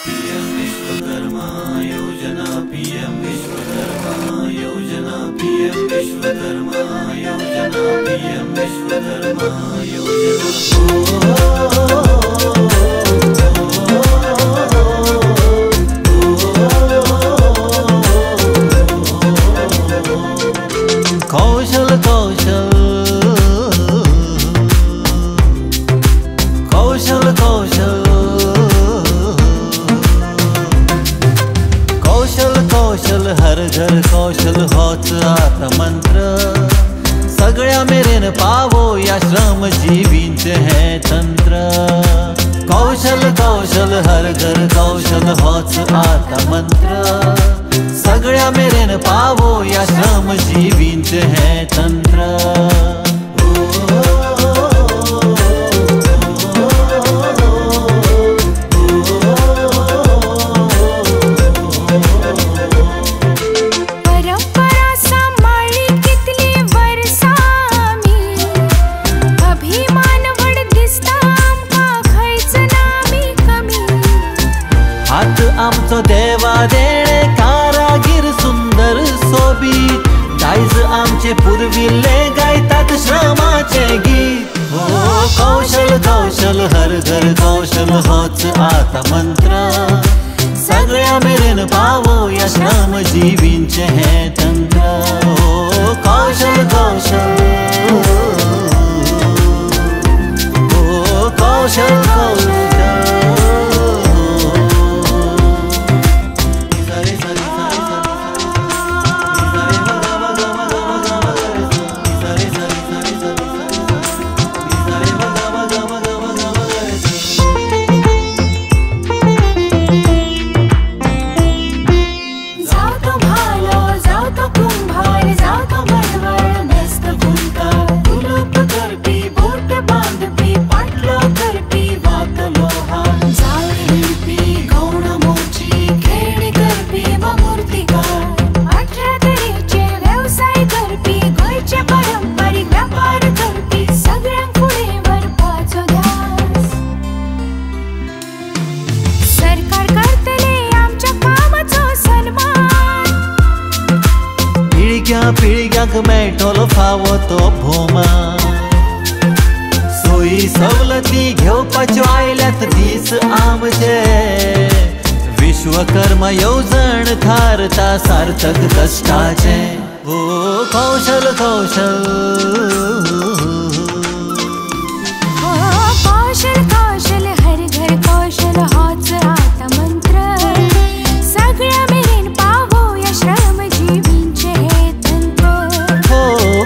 PM Vishwakarma योजना, PM Vishwakarma योजना, PM Vishwakarma योजना, पीएम विश्वकर्मा योजना। कौशल कौशल कौशल कौशल कौशल कौशल हर घर कौशल होच आता मंत्र। सगळ्या मेरेन पावो या श्रमजीवींचे हे तंत्र। कौशल कौशल हर घर कौशल होच आता मंत्र। सगळ्या मेरेन पावो या श्रमजीवींचे हे तंत्र। आमचो देवा देणे कारागीर सुंदर सोबीत। दायज आमचे पुरविल्ले गायतात श्रमाचे गीत। हो कौशल कौशल हर घर कौशल होच आता मंत्र। सगळ्या मेरेन पावो या श्रमजीवींचे हे तंत्र। हो कौशल कौशल हो कौशल कौशल पिळग्याक मेळटलो फावो तो भोवमान। सोयी सवलती घेवपाच्यो आयल्यात दीस आमचे। विश्वकर्मा येवजण थारता सार्थक कश्टाचे। ओ कौशल कौशल कौशल कौशल हर घर कौशल होच आता मंत्र। सगळ्या मेरेन पावो या श्रमजीवींचे हे तंत्र। हो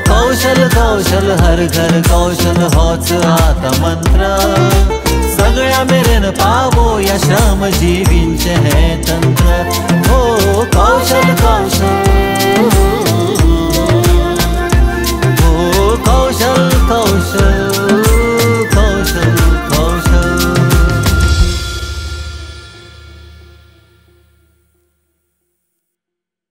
कौशल कौशल हर घर कौशल होच आता मंत्र। सगळ्या मेरेन पावो या श्रमजीवींचे हे तंत्र। हो कौशल कौशल